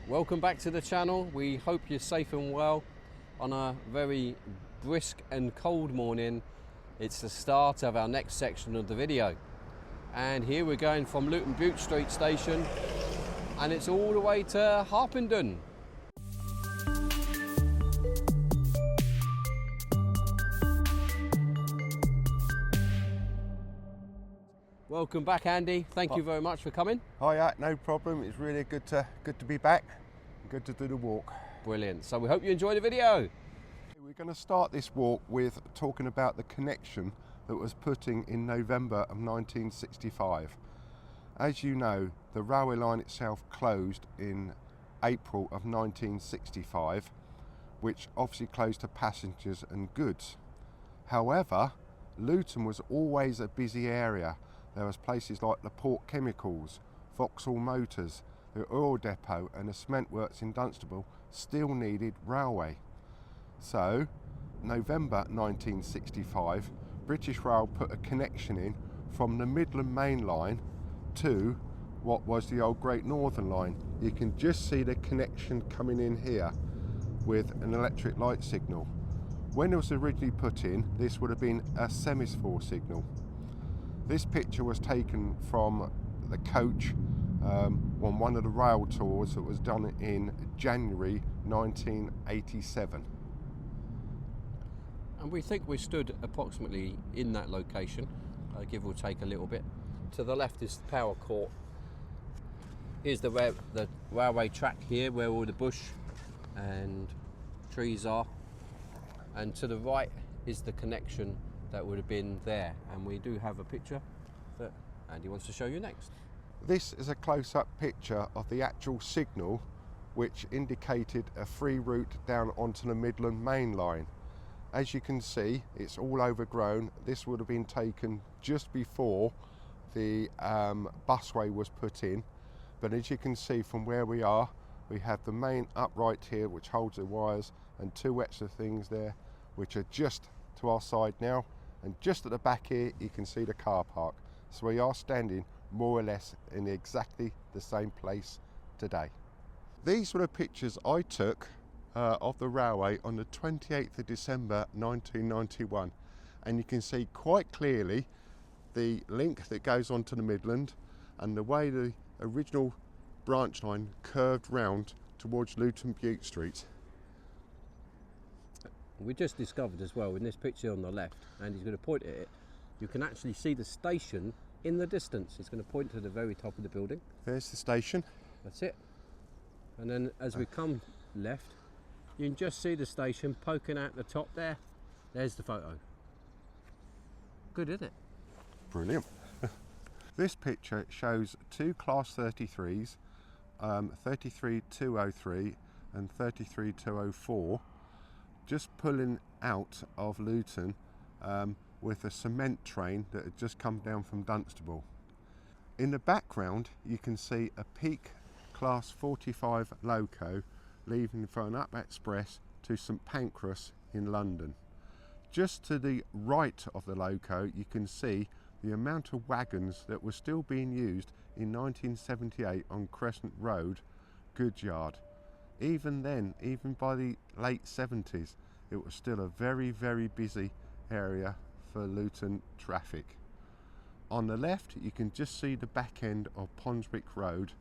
Welcome back to the channel. We hope you're safe and well on a very brisk and cold morning. It's the start of our next section of the video. And here we're going from Luton Bute Street station and it's all the way to Harpenden. Welcome back, Andy. Thank you very much for coming. Oh yeah, no problem. It's really good to be back. Good to do the walk. Brilliant. So we hope you enjoy the video. We're going to start this walk with talking about the connection that was put in November of 1965. As you know, the railway line itself closed in April of 1965, which obviously closed to passengers and goods. However, Luton was always a busy area. There was places like the Port Chemicals, Vauxhall Motors, the oil depot and the cement works in Dunstable still needed railway. So, November 1965, British Rail put a connection in from the Midland Main Line to what was the old Great Northern Line. You can just see the connection coming in here with an electric light signal. When it was originally put in, this would have been a semaphore signal. This picture was taken from the coach on one of the rail tours that was done in January 1987. And we think we stood approximately in that location, give or take a little bit. To the left is the power court. Here's the railway track here where all the bush and trees are. And to the right is the connection that would have been there, and we do have a picture that Andy wants to show you next. This is a close-up picture of the actual signal which indicated a free route down onto the Midland Main Line. As you can see, it's all overgrown. This would have been taken just before the busway was put in, but as you can see from where we are, we have the main upright here which holds the wires and two extra things there which are just to our side now. And just at the back here you can see the car park. So we are standing more or less in exactly the same place today. These were the pictures I took of the railway on the 28th of December 1991, and you can see quite clearly the link that goes onto the Midland and the way the original branch line curved round towards Luton Bute Street. We just discovered as well in this picture on the left, and he's going to point at it, you can actually see the station in the distance. He's going to point to the very top of the building. There's the station. That's it. And then as we come left, you can just see the station poking out the top there. There's the photo. Good, isn't it? Brilliant. This picture shows two Class 33s, 33203 and 33204, just pulling out of Luton with a cement train that had just come down from Dunstable. In the background you can see a peak Class 45 loco leaving for an up express to St Pancras in London. Just to the right of the loco you can see the amount of wagons that were still being used in 1978 on Crescent Road, goods yard. Even then, even by the late 70s, it was still a very, very busy area for Luton traffic. On the left, you can just see the back end of Ponswick Road,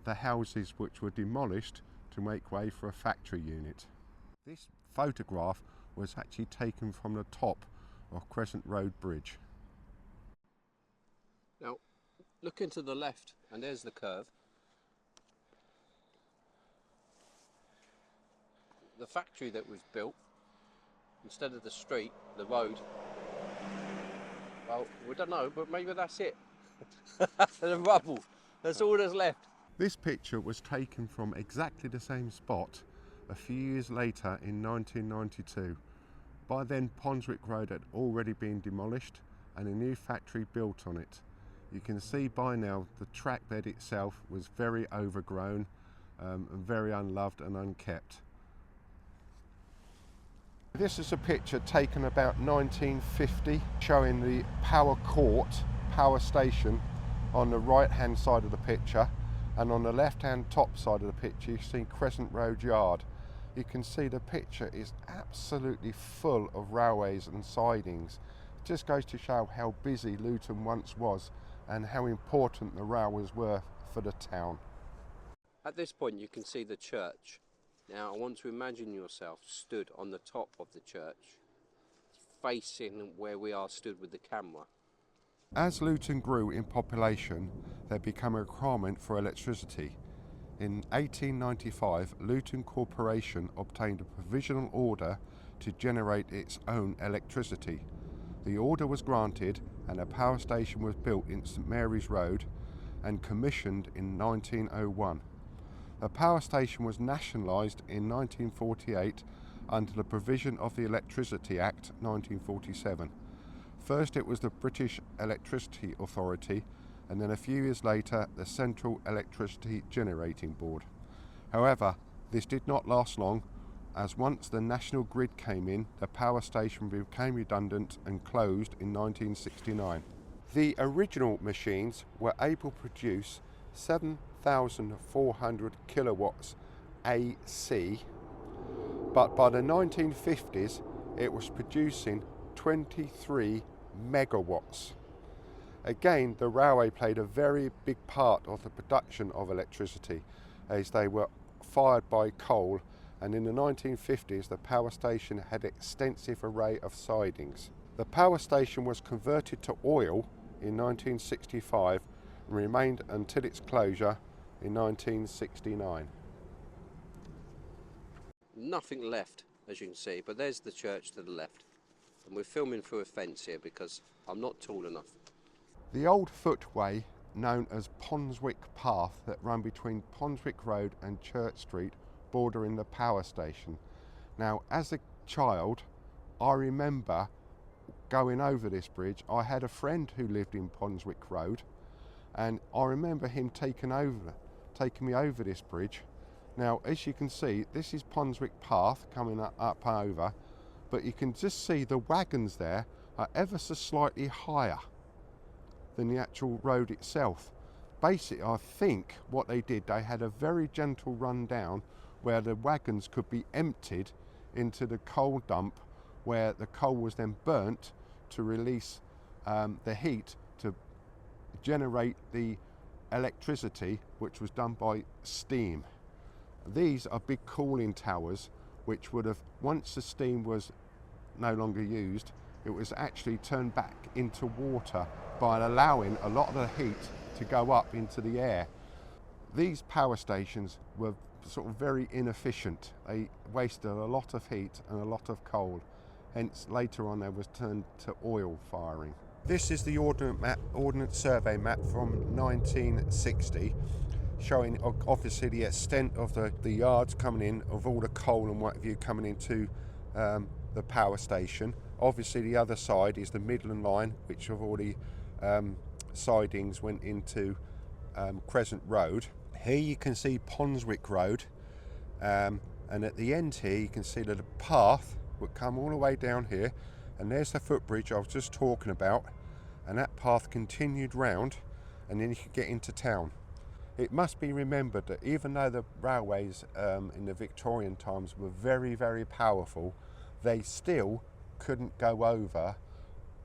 the houses which were demolished to make way for a factory unit. This photograph was actually taken from the top of Crescent Road Bridge. Now, looking to the left, and there's the curve. The factory that was built, instead of the street, the road, well, we don't know, but maybe that's it. The rubble, that's all that's left. This picture was taken from exactly the same spot a few years later in 1992. By then, Ponswick Road had already been demolished and a new factory built on it. You can see by now the track bed itself was very overgrown and very unloved and unkept. This is a picture taken about 1950 showing the power court, power station on the right hand side of the picture, And on the left hand top side of the picture you see Crescent Road Yard. You can see the picture is absolutely full of railways and sidings. It just goes to show how busy Luton once was and how important the railways were for the town. At this point you can see the church. Now I want to imagine yourself stood on the top of the church, facing where we are stood with the camera. As Luton grew in population, there became a requirement for electricity. In 1895, Luton Corporation obtained a provisional order to generate its own electricity. The order was granted and a power station was built in St Mary's Road and commissioned in 1901. The power station was nationalised in 1948 under the provision of the Electricity Act 1947. First it was the British Electricity Authority, and then a few years later the Central Electricity Generating Board. However, this did not last long, as once the national grid came in, the power station became redundant and closed in 1969. The original machines were able to produce 7,400 kilowatts AC, but by the 1950s it was producing 23 megawatts. Again, the railway played a very big part of the production of electricity, as they were fired by coal, and in the 1950s the power station had an extensive array of sidings. The power station was converted to oil in 1965 and remained until its closure in 1969. Nothing left, as you can see, but there's the church to the left. And we're filming through a fence here because I'm not tall enough. The old footway, known as Ponswick Path, that ran between Ponswick Road and Church Street, bordering the power station. Now, as a child, I remember going over this bridge. I had a friend who lived in Ponswick Road, and I remember him taking me over this bridge. Now, as you can see, this is Ponswick Path coming up over, but you can just see the wagons there are ever so slightly higher than the actual road itself. Basically, I think what they did, they had a very gentle run down where the wagons could be emptied into the coal dump, where the coal was then burnt to release the heat to generate the electricity, which was done by steam. These are big cooling towers which would have, once the steam was no longer used, it was actually turned back into water by allowing a lot of the heat to go up into the air. These power stations were sort of very inefficient. They wasted a lot of heat and a lot of coal. Hence later on they was turned to oil firing. This is the Ordnance Survey map from 1960, showing obviously the extent of the yards coming in, of all the coal and what have you coming into the power station. Obviously the other side is the Midland line, which of all the sidings went into Crescent Road. Here you can see Ponswick Road, and at the end here you can see that the path would come all the way down here, and there's the footbridge I was just talking about, and that path continued round, and then you could get into town. It must be remembered that even though the railways in the Victorian times were very, very powerful, they still couldn't go over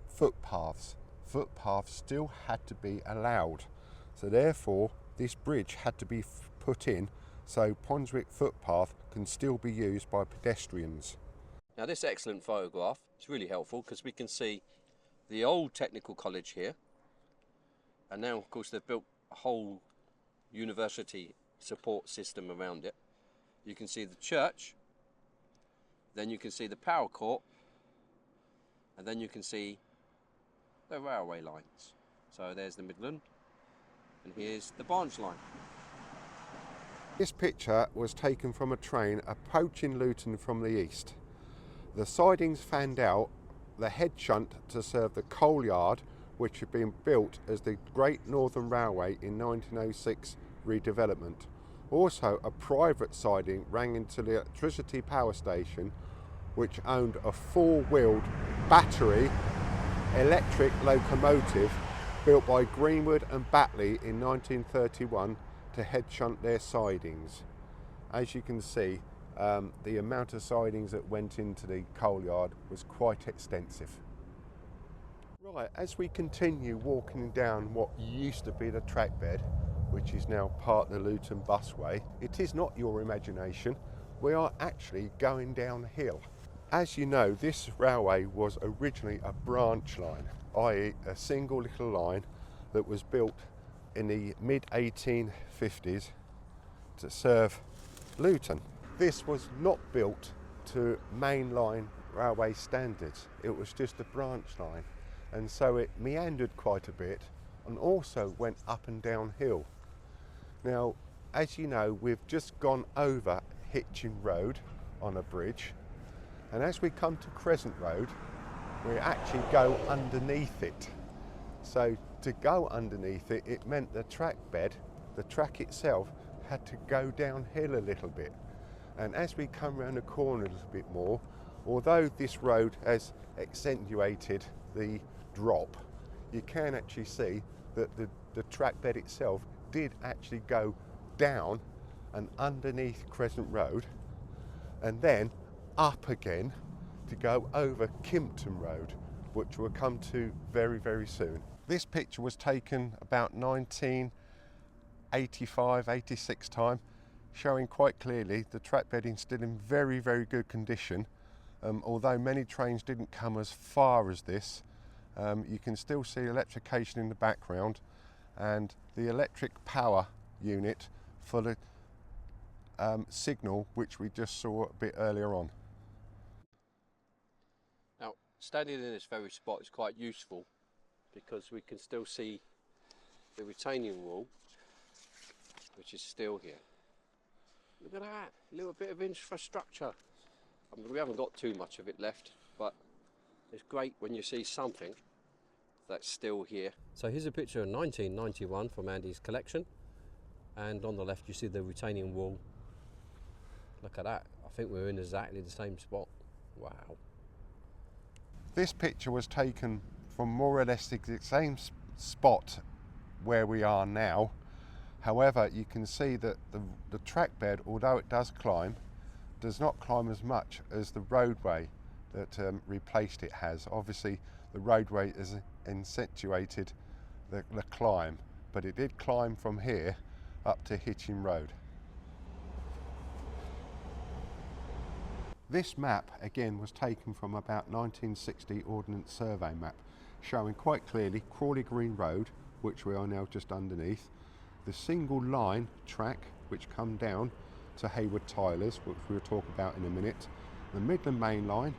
footpaths. Footpaths still had to be allowed. So therefore, this bridge had to be put in so Ponswick footpath can still be used by pedestrians. Now this excellent photograph is really helpful because we can see the old technical college here, and now of course they've built a whole university support system around it. You can see the church, then you can see the power court, and then you can see the railway lines. So there's the Midland, and here's the branch line. This picture was taken from a train approaching Luton from the east. The sidings fanned out, the head shunt to serve the coal yard, which had been built as the Great Northern Railway in 1906 redevelopment. Also, a private siding ran into the electricity power station, which owned a four-wheeled battery electric locomotive built by Greenwood and Batley in 1931 to head shunt their sidings. As you can see, the amount of sidings that went into the coal yard was quite extensive. Right, as we continue walking down what used to be the track bed, which is now part of the Luton busway, it is not your imagination. We are actually going downhill. As you know, this railway was originally a branch line, i.e. a single little line that was built in the mid-1850s to serve Luton. This was not built to mainline railway standards. It was just a branch line, and so it meandered quite a bit and also went up and down hill. Now, as you know, we've just gone over Hitchin Road on a bridge, and as we come to Crescent Road, we actually go underneath it. So to go underneath it, it meant the track bed, the track itself, had to go downhill a little bit. And as we come around the corner a little bit more, although this road has accentuated the drop, you can actually see that the track bed itself did actually go down and underneath Crescent Road and then up again to go over Kimpton Road, which we'll come to very, very soon. This picture was taken about 1985, 86 time, showing quite clearly the track bedding still in very, very good condition. Although many trains didn't come as far as this, you can still see electrification in the background and the electric power unit for the signal, which we just saw a bit earlier on. Now, standing in this very spot is quite useful because we can still see the retaining wall, which is still here. Look at that, a little bit of infrastructure. I mean, we haven't got too much of it left, but it's great when you see something that's still here. So here's a picture of 1991 from Andy's collection, and on the left you see the retaining wall. Look at that, I think we're in exactly the same spot. Wow. This picture was taken from more or less the same spot where we are now. However, you can see that the track bed, although it does climb, does not climb as much as the roadway that replaced it has. Obviously, the roadway has accentuated the climb, but it did climb from here up to Hitchin Road. This map, again, was taken from about 1960 Ordnance Survey map, showing quite clearly Crawley Green Road, which we are now just underneath, the single line track which come down to Hayward Tylers, which we'll talk about in a minute, the Midland Main Line,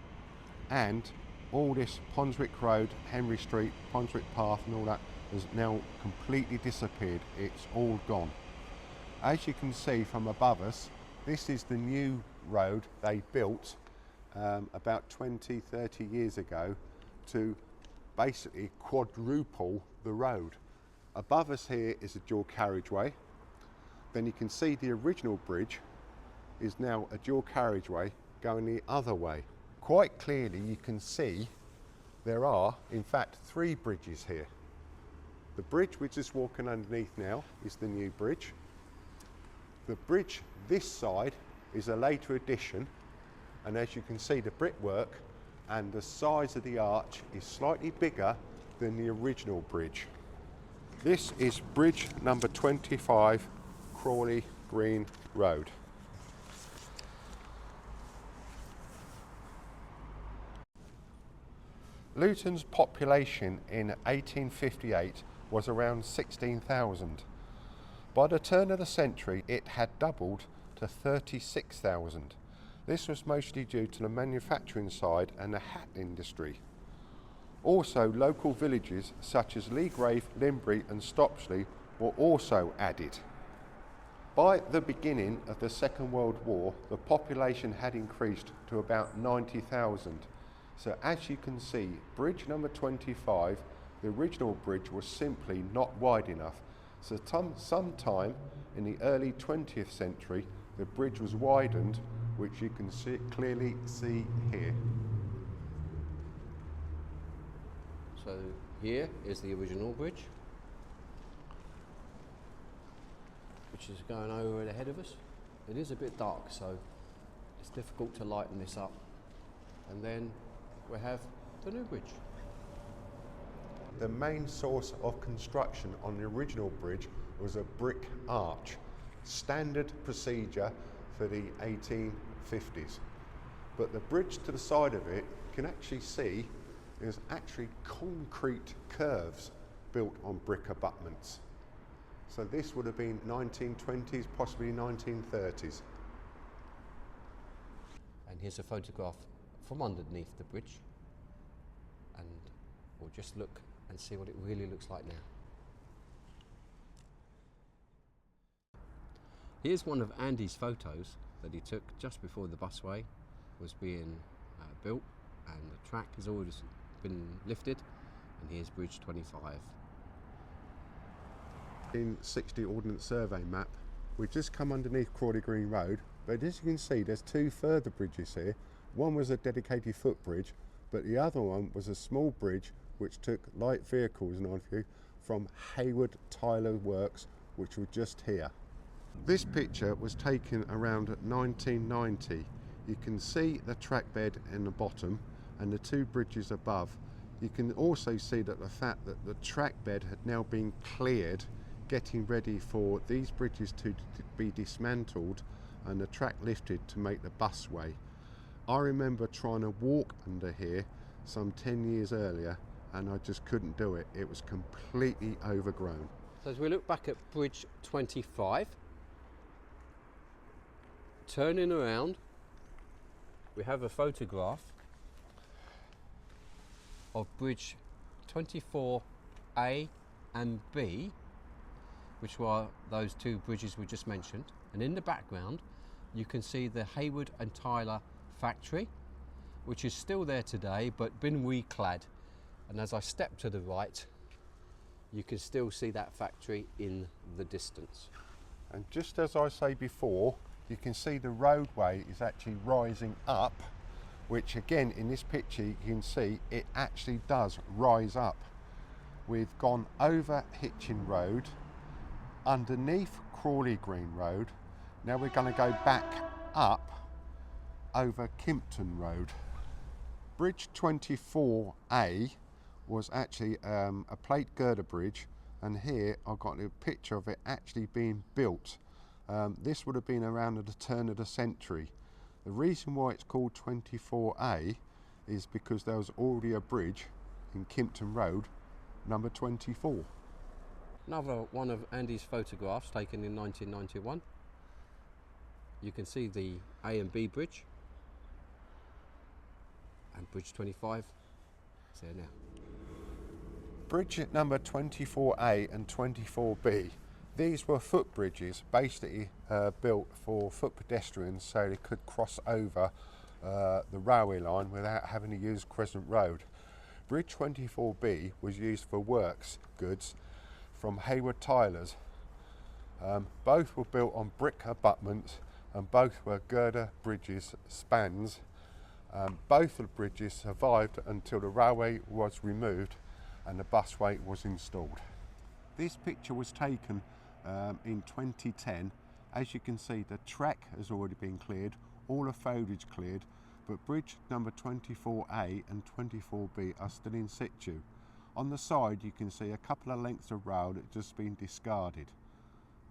and all this Ponswick Road, Henry Street, Ponswick Path and all that has now completely disappeared. It's all gone. As you can see from above us, this is the new road they built about 20-30 years ago to basically quadruple the road. Above us here is a dual carriageway. Then you can see the original bridge is now a dual carriageway going the other way. Quite clearly you can see there are in fact 3 bridges here. The bridge we're just walking underneath now is the new bridge. The bridge this side is a later addition, and as you can see the brickwork and the size of the arch is slightly bigger than the original bridge. This is bridge number 25, Crawley Green Road. Luton's population in 1858 was around 16,000. By the turn of the century, it had doubled to 36,000. This was mostly due to the manufacturing side and the hat industry. Also, local villages such as Leagrave, Limbury and Stopsley were also added. By the beginning of the Second World War, the population had increased to about 90,000. So as you can see, bridge number 25, the original bridge was simply not wide enough. So sometime in the early 20th century, the bridge was widened, which you can clearly see here. So here is the original bridge. which is going over ahead of us. It is a bit dark, so it's difficult to lighten this up. And then we have the new bridge. The main source of construction on the original bridge was a brick arch, standard procedure for the 1850s. But the bridge to the side of it, you can actually see there's actually concrete curves built on brick abutments. So this would have been 1920s, possibly 1930s. And here's a photograph from underneath the bridge. And we'll just look and see what it really looks like now. Here's one of Andy's photos that he took just before the busway was being built, and the track has already been lifted, and here's Bridge 25. 1960 Ordnance Survey map. We've just come underneath Crawley Green Road, but as you can see there's two further bridges here. One was a dedicated footbridge, but the other one was a small bridge which took light vehicles and on view from Hayward Tyler Works, which were just here. This picture was taken around 1990. You can see the track bed in the bottom and the two bridges above. You can also see that the fact that the track bed had now been cleared, getting ready for these bridges to be dismantled and the track lifted to make the busway. I remember trying to walk under here some 10 years earlier, and I just couldn't do it. It was completely overgrown. So as we look back at Bridge 25, turning around, we have a photograph of Bridge 24A and B, which were those two bridges we just mentioned. And in the background, you can see the Hayward and Tyler factory, which is still there today, but been reclad. And as I step to the right, you can still see that factory in the distance. And just as I say before, you can see the roadway is actually rising up, which again in this picture you can see it actually does rise up. We've gone over Hitchin Road, underneath Crawley Green Road. Now we're going to go back up over Kimpton Road. Bridge 24A was actually a plate girder bridge, and here I've got a picture of it actually being built. This would have been around at the turn of the century. The reason why it's called 24A is because there was already a bridge in Kimpton Road, number 24. Another one of Andy's photographs taken in 1991. You can see the A and B bridge, and Bridge 25 is there now. Bridge at number 24A and 24B. These were footbridges, basically built for foot pedestrians so they could cross over the railway line without having to use Crescent Road. Bridge 24B was used for works goods from Hayward Tylers. Both were built on brick abutments and both were girder bridges, spans. Both of the bridges survived until the railway was removed and the busway was installed. This picture was taken in 2010. As you can see, the track has already been cleared, all the foliage cleared, but bridge number 24A and 24B are still in situ. On the side you can see a couple of lengths of rail that have just been discarded.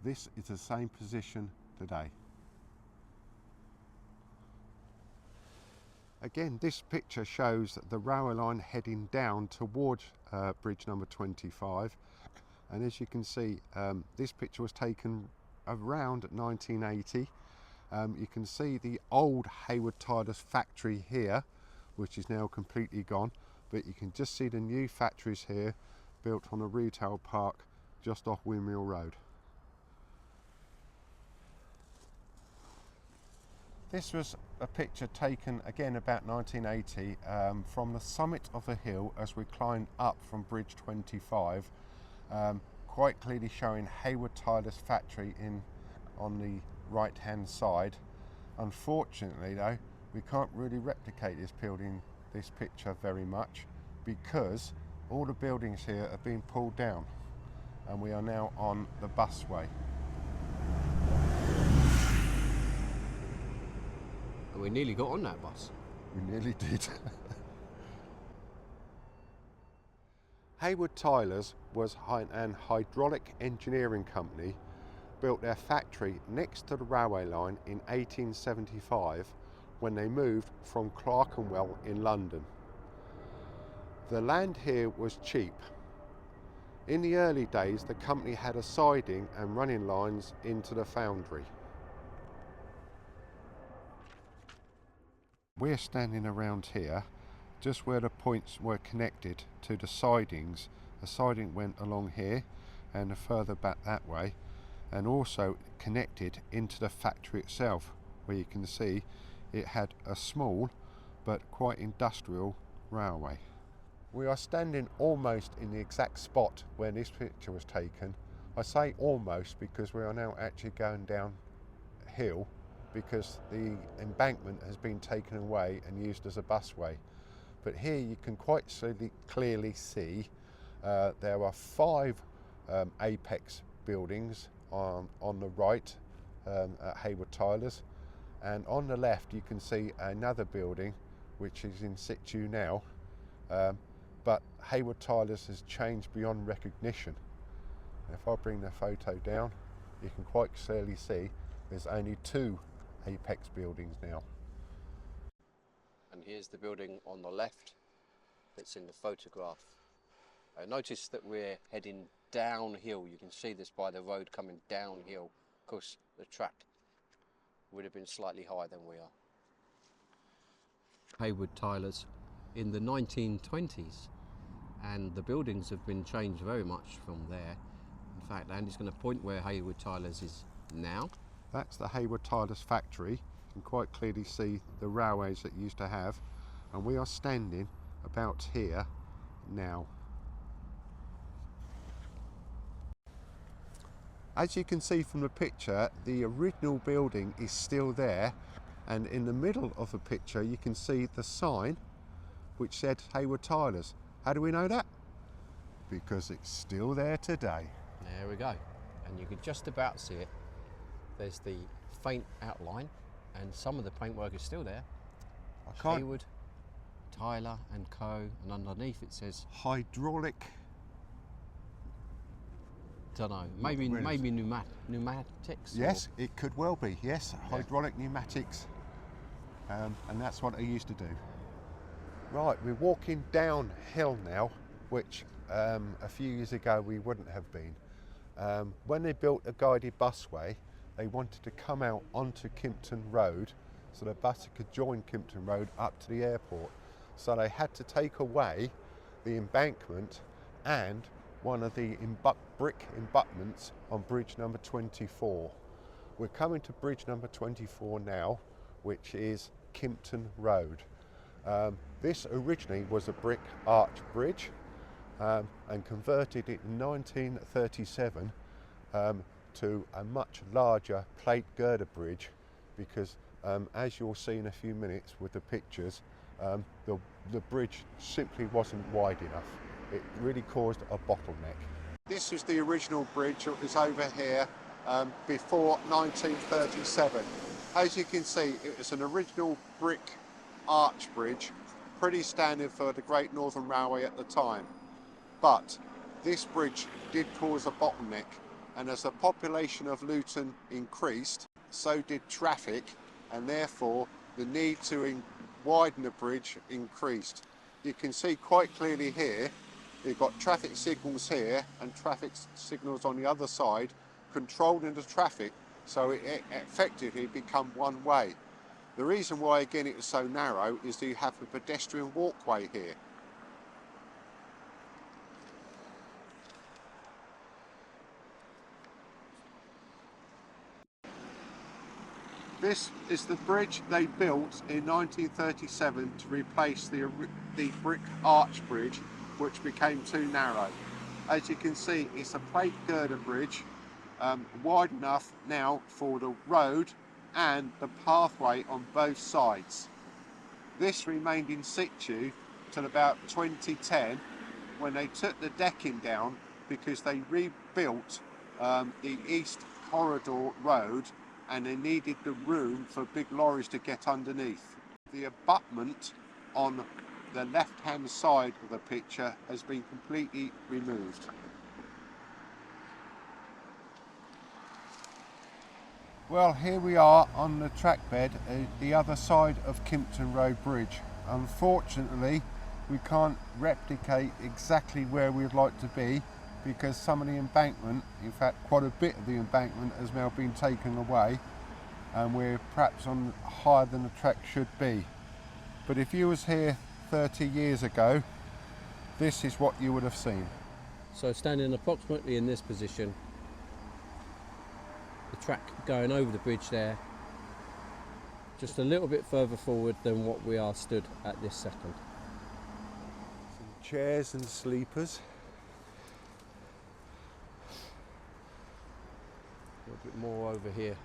This is the same position today. Again, this picture shows the railway line heading down towards bridge number 25, and as you can see this picture was taken around 1980. You can see the old Hayward Tylers factory here, which is now completely gone, but you can just see the new factories here built on a retail park just off Windmill Road. This was a picture taken again about 1980 from the summit of the hill as we climbed up from Bridge 25, quite clearly showing Hayward Tylers factory on the right hand side. Unfortunately though, we can't really replicate this picture very much because all the buildings here have been pulled down and we are now on the busway. And we nearly got on that bus. We nearly did. Hayward Tylers was an hydraulic engineering company, built their factory next to the railway line in 1875 when they moved from Clerkenwell in London. The land here was cheap. In the early days, the company had a siding and running lines into the foundry. We're standing around here, just where the points were connected to the sidings. The siding went along here and further back that way, and also connected into the factory itself, where you can see it had a small but quite industrial railway. We are standing almost in the exact spot where this picture was taken. I say almost because we are now actually going downhill, because the embankment has been taken away and used as a busway. But here you can quite clearly see there are 5 apex buildings on the right at Hayward Tylers, and on the left you can see another building which is in situ now, but Hayward Tylers has changed beyond recognition. If I bring the photo down, you can quite clearly see there's only 2 apex buildings now. And here's the building on the left that's in the photograph. Notice that we're heading downhill. You can see this by the road coming downhill. Of course, the track would have been slightly higher than we are. Hayward Tylers in the 1920s, and the buildings have been changed very much from there. In fact, Andy's going to point where Hayward Tylers is now. That's the Hayward Tylers factory. You can quite clearly see the railways that used to have, and we are standing about here now. As you can see from the picture, the original building is still there, and in the middle of the picture you can see the sign which said Hayward Tylers. How do we know that? Because it's still there today. There we go, and you can just about see it. There's the faint outline, and some of the paintwork is still there. Hayward, Tyler and Co. And underneath it says hydraulic. Don't know. Maybe pneumatics. Yes, it could well be. Yes, yeah. Hydraulic pneumatics, and that's what they used to do. Right, we're walking downhill now, which a few years ago we wouldn't have been. When they built a guided busway, they wanted to come out onto Kimpton Road so the bus could join Kimpton Road up to the airport. So they had to take away the embankment and one of the brick embutments on bridge number 24. We're coming to bridge number 24 now, which is Kimpton Road. This originally was a brick arch bridge and converted it in 1937 to a much larger plate girder bridge, because as you'll see in a few minutes with the pictures, the bridge simply wasn't wide enough. It really caused a bottleneck. This is the original bridge that was over here before 1937. As you can see, it was an original brick arch bridge, pretty standard for the Great Northern Railway at the time. But this bridge did cause a bottleneck, and as the population of Luton increased, so did traffic, and therefore the need to widen the bridge increased. You can see quite clearly here, you've got traffic signals here and traffic signals on the other side controlling the traffic, so it effectively become one way. The reason why again it was so narrow is that you have a pedestrian walkway here. This is the bridge they built in 1937 to replace the brick arch bridge, which became too narrow. As you can see, it's a plate girder bridge, wide enough now for the road and the pathway on both sides. This remained in situ till about 2010, when they took the decking down because they rebuilt the East Corridor Road and they needed the room for big lorries to get underneath. The abutment on the left-hand side of the picture has been completely removed. Well, here we are on the track bed at the other side of Kimpton Road Bridge. Unfortunately, we can't replicate exactly where we'd like to be because some of the embankment, in fact quite a bit of the embankment, has now been taken away, and we're perhaps on higher than the track should be. But if you was here 30 years ago, this is what you would have seen. So standing approximately in this position, the track going over the bridge there, just a little bit further forward than what we are stood at this second. Some chairs and sleepers. A little bit more over here.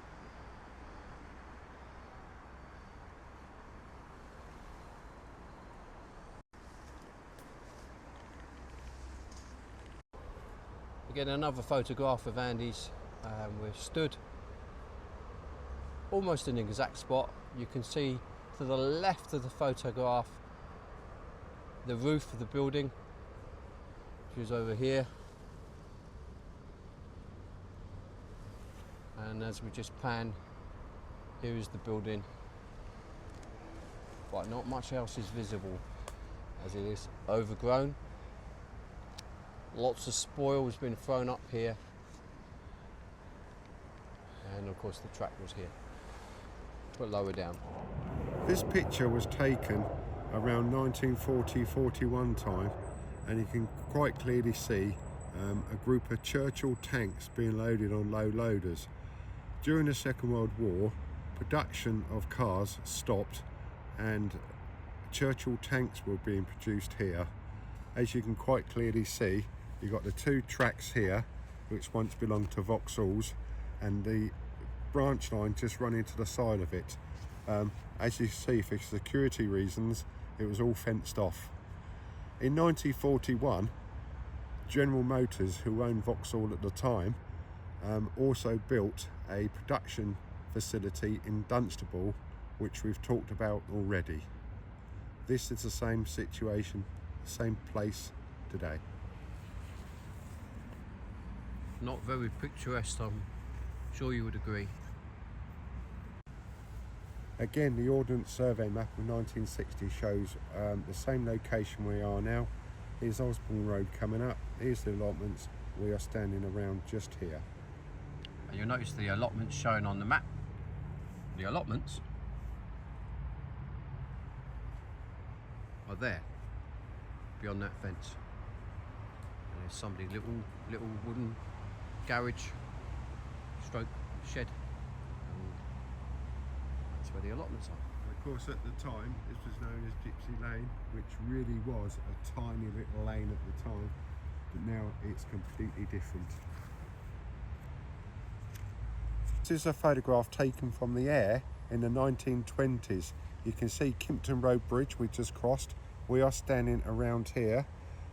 Again, another photograph of Andy's. We're stood almost in the exact spot. You can see to the left of the photograph the roof of the building, which is over here. And as we just pan, here is the building. But not much else is visible as it is overgrown. Lots of spoil has been thrown up here. And of course the track was here, but lower down. This picture was taken around 1940-41 time, and you can quite clearly see a group of Churchill tanks being loaded on low loaders. During the Second World War, production of cars stopped and Churchill tanks were being produced here. As you can quite clearly see, you've got the two tracks here, which once belonged to Vauxhalls, and the branch line just running to the side of it. As you see, for security reasons, it was all fenced off. In 1941, General Motors, who owned Vauxhall at the time, also built a production facility in Dunstable, which we've talked about already. This is the same situation, same place today. Not very picturesque, I'm sure you would agree. Again, the Ordnance Survey map of 1960 shows the same location we are now. Here's Osborne Road coming up, here's the allotments, we are standing around just here. And you'll notice the allotments shown on the map. The allotments are there, beyond that fence. And there's somebody's little wooden garage stroke shed. And that's where the allotments are. And of course, at the time, this was known as Gypsy Lane, which really was a tiny little lane at the time, but now it's completely different. This is a photograph taken from the air in the 1920s. You can see Kimpton Road Bridge we just crossed. We are standing around here.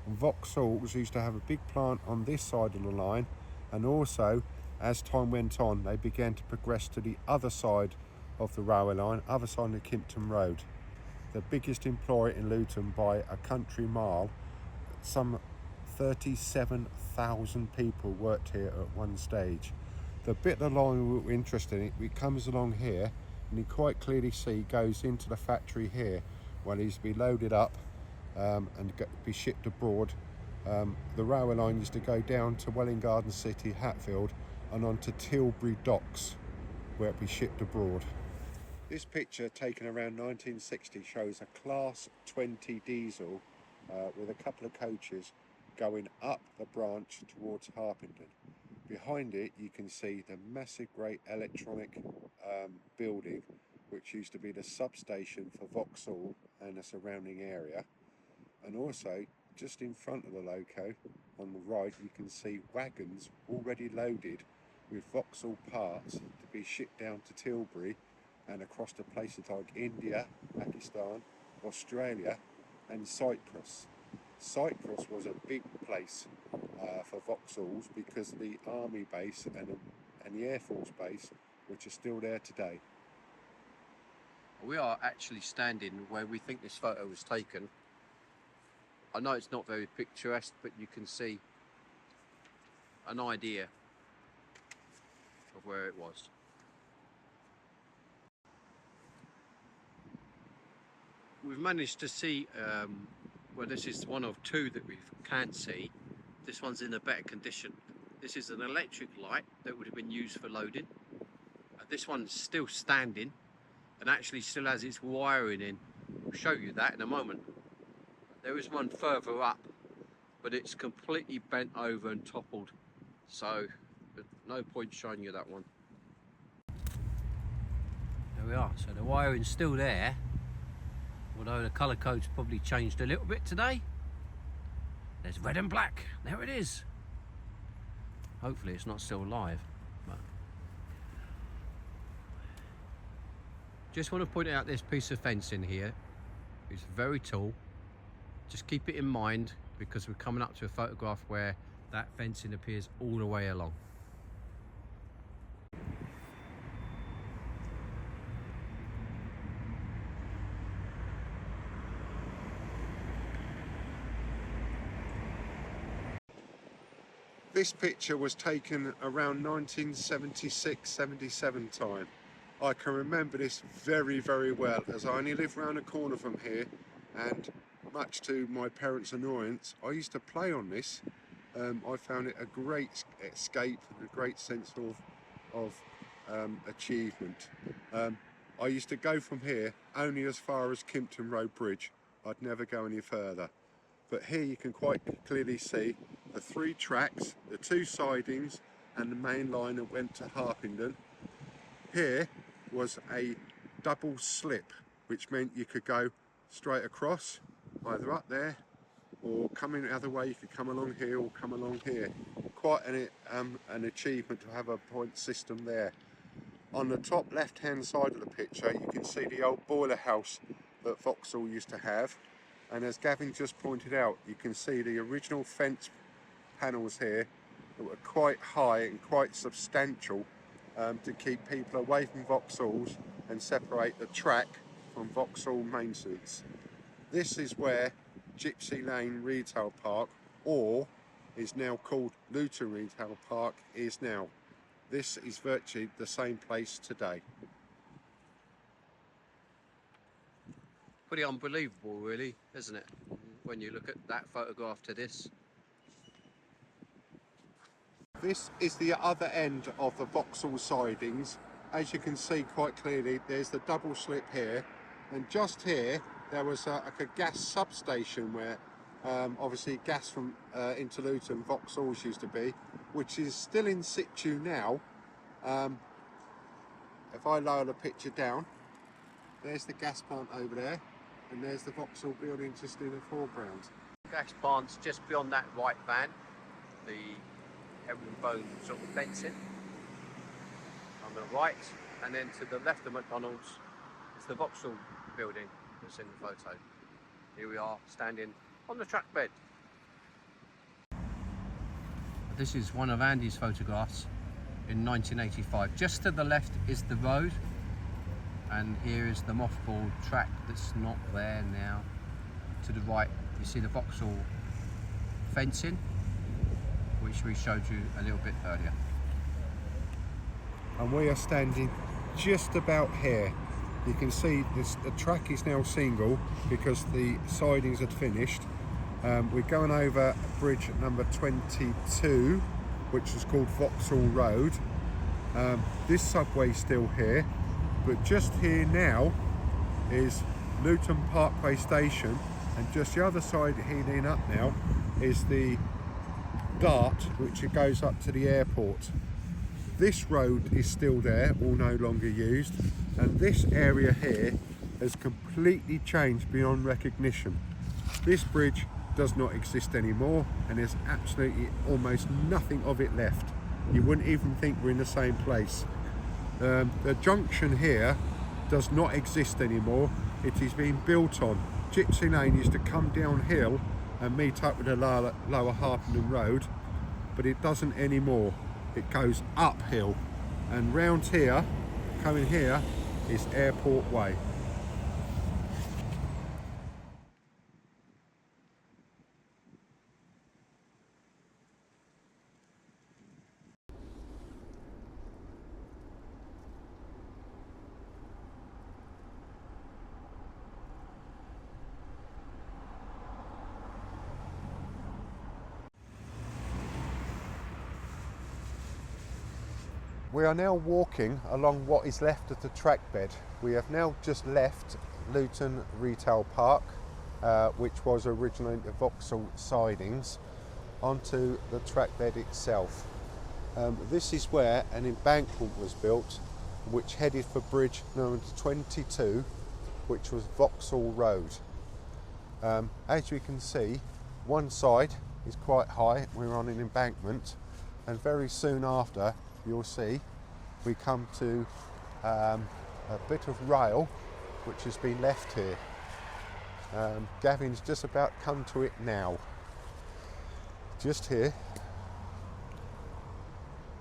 Vauxhalls used to have a big plant on this side of the line, and also as time went on they began to progress to the other side of the railway line, other side of Kimpton Road. The biggest employer in Luton by a country mile. Some 37,000 people worked here at one stage. The bit of the line we're interested in, it comes along here, and you quite clearly see goes into the factory here, where it needs to be loaded up and be shipped abroad. The railway line used to go down to Welwyn Garden City, Hatfield, and on to Tilbury Docks, where it be shipped abroad. This picture, taken around 1960, shows a Class 20 diesel with a couple of coaches going up the branch towards Harpenden. Behind it you can see the massive great electronic building, which used to be the substation for Vauxhall and the surrounding area. And also just in front of the loco on the right you can see wagons already loaded with Vauxhall parts to be shipped down to Tilbury and across to places like India, Pakistan, Australia and Cyprus. Cyprus was a big place for Vauxhalls because the army base and the Air Force base which are still there today. We are actually standing where we think this photo was taken. I know it's not very picturesque, but you can see an idea of where it was. We've managed to see, well, this is one of two that we can't see. This one's in a better condition. This is an electric light that would have been used for loading. This one's still standing and actually still has its wiring in. I'll show you that in a moment. There is one further up, but it's completely bent over and toppled. So, no point showing you that one. There we are. So the wiring's still there, although the colour code's probably changed a little bit today. There's red and black. There it is. Hopefully it's not still live. But just want to point out this piece of fencing here. It's very tall. Just keep it in mind because we're coming up to a photograph where that fencing appears all the way along. This picture was taken around 1976-77 time. I can remember this very, very well, as I only live round the corner from here, and much to my parents' annoyance, I used to play on this. I found it a great escape and a great sense of achievement. I used to go from here only as far as Kimpton Road Bridge. I'd never go any further. But here you can quite clearly see the 3 tracks, the 2 sidings and the main line that went to Harpenden. Here was a double slip, which meant you could go straight across, either up there or coming the other way. You could come along here or come along here. Quite an achievement to have a point system there. On the top left hand side of the picture you can see the old boiler house that Vauxhall used to have. And as Gavin just pointed out, you can see the original fence panels here that were quite high and quite substantial to keep people away from Vauxhalls and separate the track from Vauxhall maintenance. This is where Gypsy Lane Retail Park, or is now called Luton Retail Park, is now. This is virtually the same place today. Pretty unbelievable really, isn't it? When you look at that photograph to this. This is the other end of the Vauxhall sidings. As you can see quite clearly, there's the double slip here, and just here there was like a gas substation where obviously gas from into Luton, Vauxhalls used to be, which is still in situ now. If I lower the picture down, there's the gas plant over there, and there's the Vauxhall building just in the foreground. Gas plant's just beyond that white van, the herringbone sort of fencing on the right, and then to the left of McDonald's is the Vauxhall building that's in the photo. Here we are standing on the track bed. This is one of Andy's photographs in 1985. Just to the left is the road, and here is the mothballed track that's not there now. To the right you see the Vauxhall fencing, which we showed you a little bit earlier. And we are standing just about here. You can see the track is now single because the sidings had finished. We're going over bridge number 22, which is called Vauxhall Road. This subway's still here, but just here now is Luton Parkway Station, and just the other side heading up now is the Dart, which it goes up to the airport. This road is still there, or no longer used, and this area here has completely changed beyond recognition. This bridge does not exist anymore, and there's absolutely almost nothing of it left. You wouldn't even think we're in the same place. The junction here does not exist anymore. It is being built on. Gypsy Lane used to come downhill and meet up with the lower Harpenden Road, but it doesn't anymore. It goes uphill, and round here coming here is Airport Way. We are now walking along what is left of the track bed. We have now just left Luton Retail Park, which was originally the Vauxhall sidings, onto the track bed itself. This is where an embankment was built which headed for bridge number 22, which was Vauxhall Road. As you can see, one side is quite high, we're on an embankment, and very soon after you'll see we come to a bit of rail which has been left here. Gavin's just about come to it now. Just here,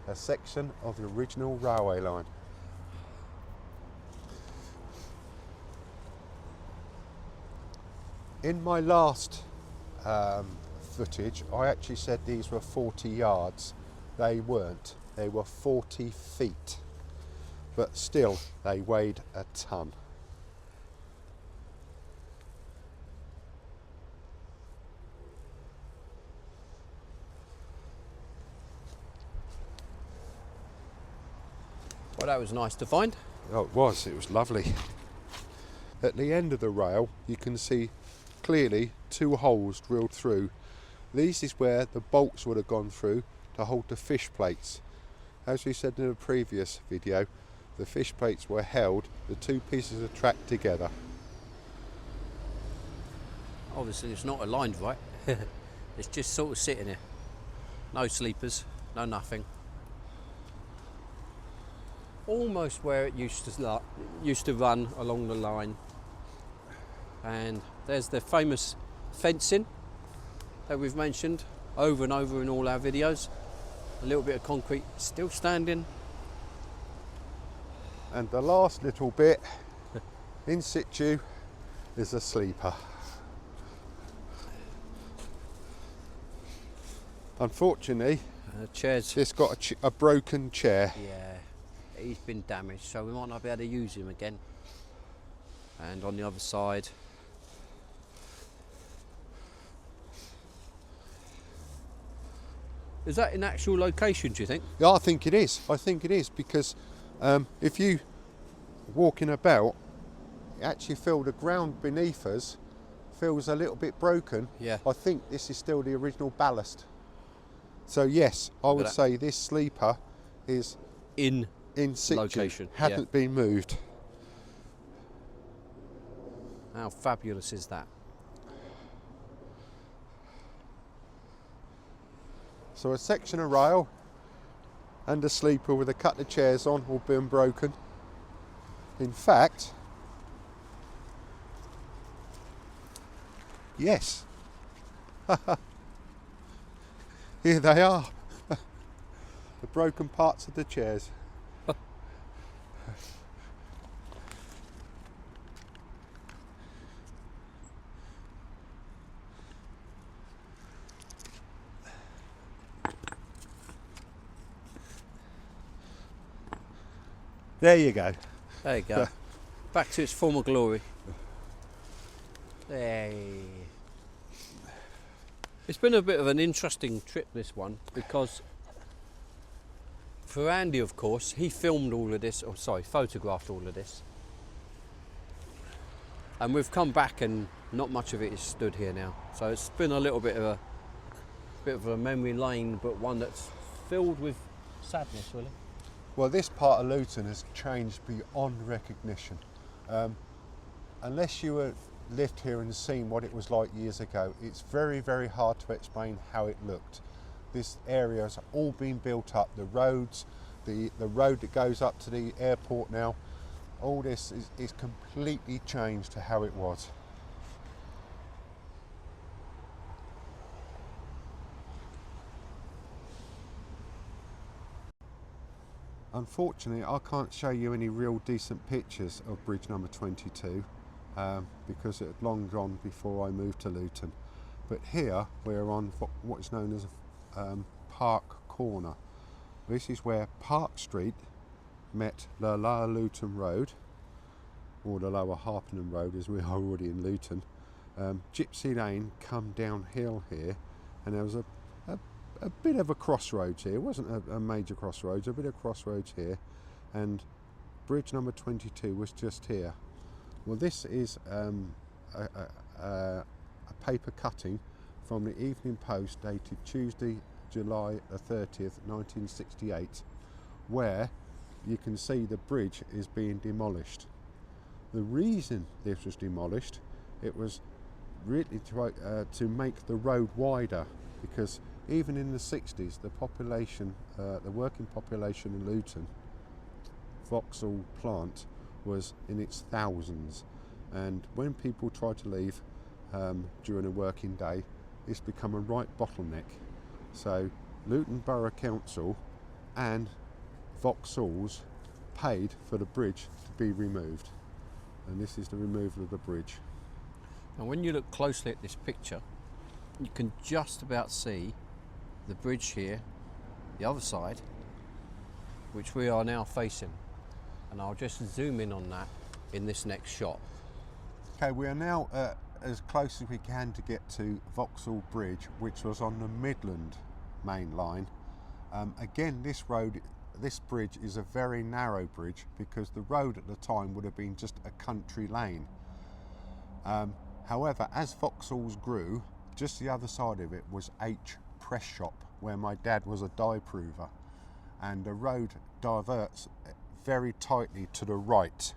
a section of the original railway line. In my last footage, I actually said these were 40 yards. They weren't. They were 40 feet, but still they weighed a ton. Well, that was nice to find. Oh, it was lovely. At the end of the rail, you can see clearly two holes drilled through. This is where the bolts would have gone through to hold the fish plates. As we said in the previous video, the fish plates were held, the two pieces of track together. Obviously it's not aligned right. It's just sort of sitting here. No sleepers, no nothing. Almost where it used to run along the line. And there's the famous fencing that we've mentioned over and over in all our videos. A little bit of concrete still standing. And the last little bit in situ is a sleeper. Unfortunately, chairs. It's got a broken chair. Yeah, he's been damaged, so we might not be able to use him again. And on the other side, is that an actual location, do you think? Yeah, I think it is. I think it is because if you walking about, you actually feel the ground beneath us feels a little bit broken. Yeah. I think this is still the original ballast. So yes, I would say this sleeper is in situ, location. hadn't been moved. How fabulous is that? So a section of rail and a sleeper with a couple of chairs on all been broken. In fact, yes. Here they are. The broken parts of the chairs. There you go. There you go. Back to its former glory. Hey. It's been a bit of an interesting trip, this one, because for Andy, of course, he filmed all of this, photographed all of this. And we've come back and not much of it is stood here now. So it's been a little bit of a memory lane, but one that's filled with sadness, really. Well, this part of Luton has changed beyond recognition. Unless you lived here and seen what it was like years ago, it's very, very hard to explain how it looked. This area has all been built up. The roads, the road that goes up to the airport now, all this is completely changed to how it was. Unfortunately, I can't show you any real decent pictures of bridge number 22 because it had long gone before I moved to Luton. But here we're on what is known as Park Corner. This is where Park Street met the Lower Luton Road, or the Lower Harpenden Road as we are already in Luton. Gypsy Lane come downhill here, and there was a bit of a crossroads here. It wasn't a major crossroads, a bit of crossroads here, and bridge number 22 was just here. Well, this is a paper cutting from the Evening Post dated Tuesday, July the 30th, 1968, where you can see the bridge is being demolished. The reason this was demolished, it was really to make the road wider, because even in the 60s, the population, the working population in Luton, Vauxhall plant, was in its thousands, and when people try to leave during a working day, it's become a right bottleneck. So Luton Borough Council and Vauxhalls paid for the bridge to be removed, and this is the removal of the bridge. And when you look closely at this picture, you can just about see the bridge here, the other side, which we are now facing. And I'll just zoom in on that in this next shot. Okay, we are now as close as we can to get to Vauxhall Bridge, which was on the Midland main line. Again, this bridge is a very narrow bridge because the road at the time would have been just a country lane. However, as Vauxhalls grew, just the other side of it was H Press Shop, where my dad was a die prover, and the road diverts very tightly to the right.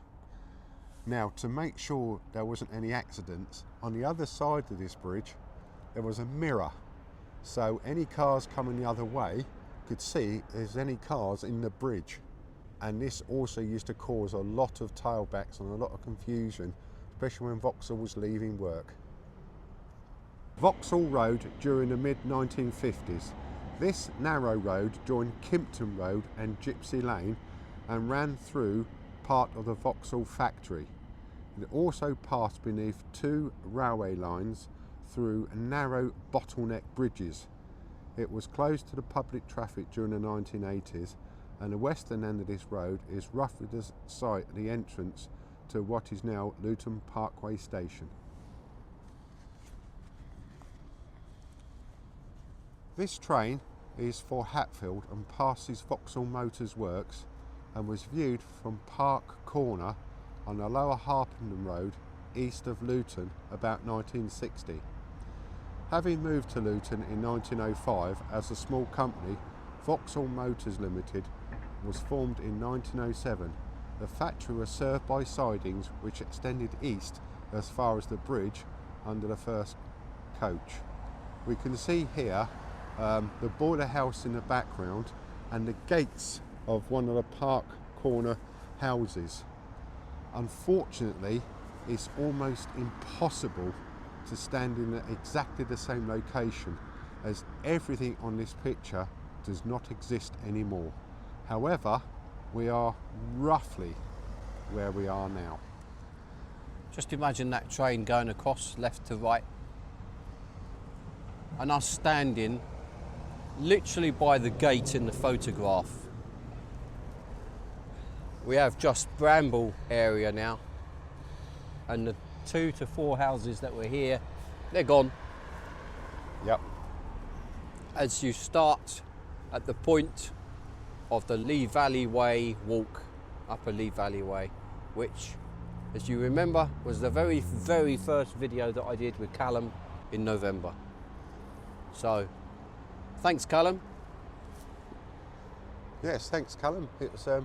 Now, to make sure there wasn't any accidents, on the other side of this bridge there was a mirror, so any cars coming the other way could see there's any cars in the bridge. And this also used to cause a lot of tailbacks and a lot of confusion, especially when Vauxhall was leaving work. Vauxhall Road during the mid-1950s. This narrow road joined Kimpton Road and Gypsy Lane and ran through part of the Vauxhall factory. It also passed beneath two railway lines through narrow bottleneck bridges. It was closed to the public traffic during the 1980s, and the western end of this road is roughly the site of the entrance to what is now Luton Parkway Station. This train is for Hatfield and passes Vauxhall Motors Works and was viewed from Park Corner on the Lower Harpenden Road east of Luton about 1960. Having moved to Luton in 1905 as a small company, Vauxhall Motors Limited was formed in 1907. The factory was served by sidings which extended east as far as the bridge under the first coach. We can see here the boiler house in the background and the gates of one of the Park Corner houses. Unfortunately, it's almost impossible to stand in exactly the same location, as everything on this picture does not exist anymore. However, we are roughly where we are now. Just imagine that train going across left to right and us standing literally by the gate in the photograph. We have just bramble area now, and the 2 to 4 houses that were here, they're gone. Yep. As you start at the point of the Lee Valley Way walk, Upper Lee Valley Way, which, as you remember, was the very, very first video that I did with Callum in November. So, thanks, Callum. Yes, thanks, Callum. It was a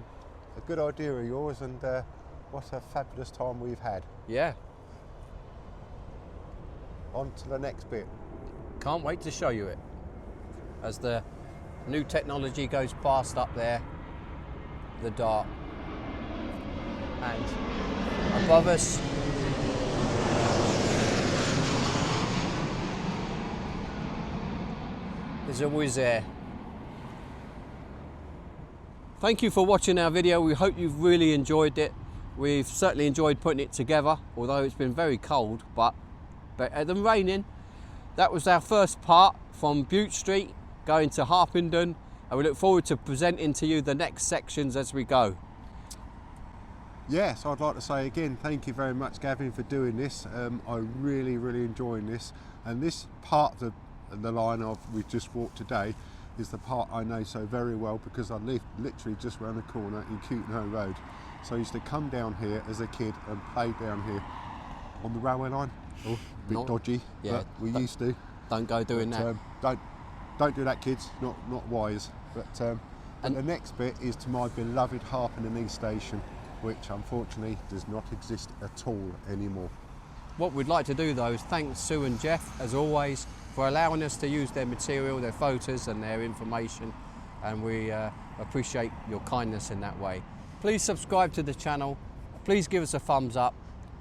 good idea of yours, and what a fabulous time we've had. Yeah. On to the next bit. Can't wait to show you it. As the new technology goes past up there, the dart. And above us, there's a Wizz Air. Thank you for watching our video. We hope you've really enjoyed it. We've certainly enjoyed putting it together, although it's been very cold, but better than raining. That was our first part from Bute Street going to Harpenden, and we look forward to presenting to you the next sections as we go. Yes, I'd like to say again, thank you very much, Gavin, for doing this. I'm really enjoying this, and this part of the line we've just walked today is the part I know so very well, because I live literally just around the corner in Cutenhoe Road. So I used to come down here as a kid and play down here on the railway line. Oh, bit dodgy, yeah, but we used to. Don't go doing that. Don't do that, kids. Not wise. But and the next bit is to my beloved Harpenden station, which unfortunately does not exist at all anymore. What we'd like to do though is thank Sue and Jeff, as always, for allowing us to use their material, their photos and their information, and we appreciate your kindness in that way. Please subscribe to the channel, please give us a thumbs up,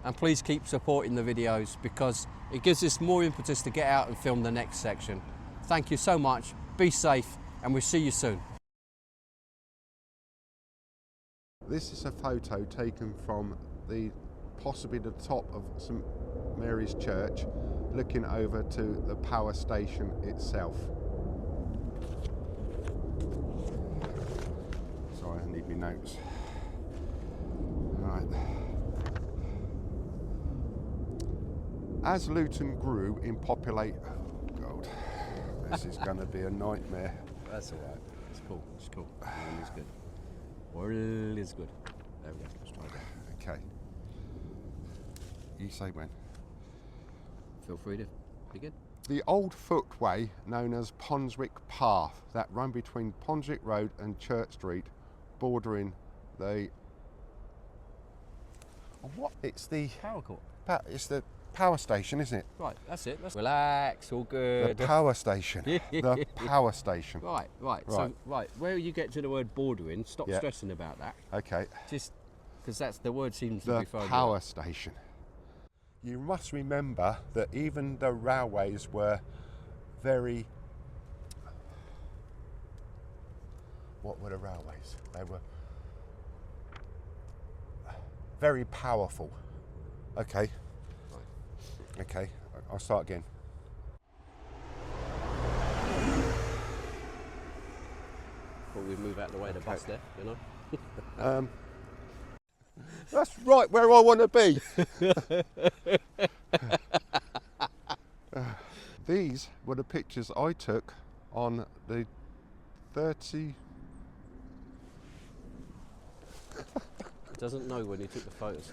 and please keep supporting the videos, because it gives us more impetus to get out and film the next section. Thank you so much, be safe, and we'll see you soon. This is a photo taken from possibly the top of St Mary's Church, looking over to the power station itself. Sorry, I need my notes. Right. As Luton grew in population, oh God, this is going to be a nightmare. That's all right. It's cool. It's cool. All is good. All is good. There we go. Let's try again. Okay. You say when. Feel free to begin. The old footway known as Ponswick Path that run between Ponswick Road and Church Street, bordering the. What? It's the Power court. It's the power station, isn't it? Right, that's it. Let's relax, all good. The power station. The power station. Right. So, where you get to the word bordering, stop stressing about that. Okay. Just because that's the word seems to be further. The power station. You must remember that even the railways were very. What were the railways? They were very powerful. Okay. Okay, I'll start again. Thought we'd move out of the way of the bus there, you know? That's right where I want to be. These were the pictures I took on the 30... He doesn't know when he took the photos.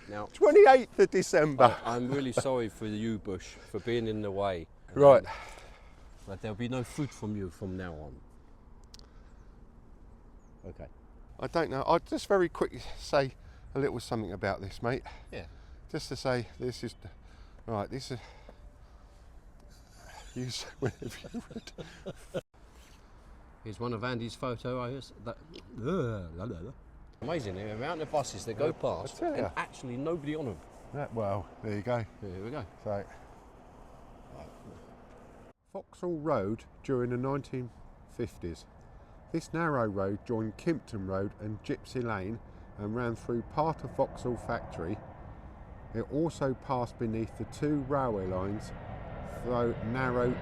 Now, 28th of December. I'm really sorry for you, Bush, for being in the way. Right. But there'll be no food from you from now on. Okay. I don't know. I'll just very quickly say a little something about this, mate. Yeah. Just to say, this is... Right, this is... Use whenever you would. Here's one of Andy's photos. Amazing, the amount of buses that go past and actually nobody on them. Well, there you go. Here we go. So, Vauxhall Road during the 1950s. This narrow road joined Kimpton Road and Gypsy Lane and ran through part of Vauxhall Factory. It also passed beneath the two railway lines, though narrow.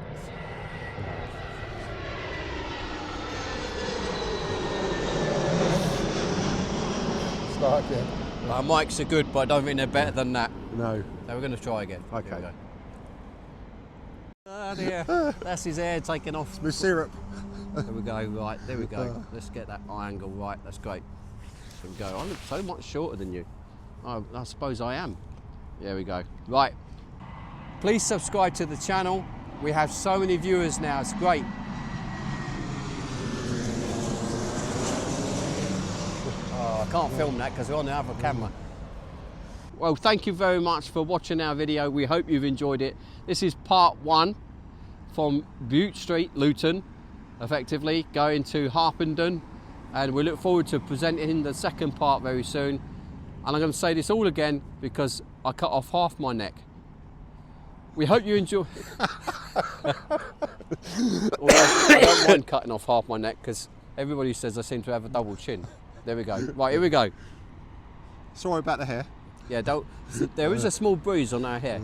Start again. Our mics are good, but I don't think they're better than that. No. So we're going to try again. Okay. Here we go. Oh dear, that's his hair taking off. My syrup. There we go, right, there we go. Let's get that eye angle right, that's great. There we go. I look so much shorter than you. Oh, I suppose I am. There we go. Right. Please subscribe to the channel. We have so many viewers now, it's great. Oh, I can't film that because we're on the other camera. Well, thank you very much for watching our video. We hope you've enjoyed it. This is part one from Bute Street, Luton, effectively going to Harpenden, and we look forward to presenting the second part very soon. And I'm going to say this all again because I cut off half my neck. We hope you enjoy. Well, I don't mind cutting off half my neck because Everybody says I seem to have a double chin. There we go. Right, here we go. Sorry about the hair. Yeah, don't. There is a small breeze on our hair.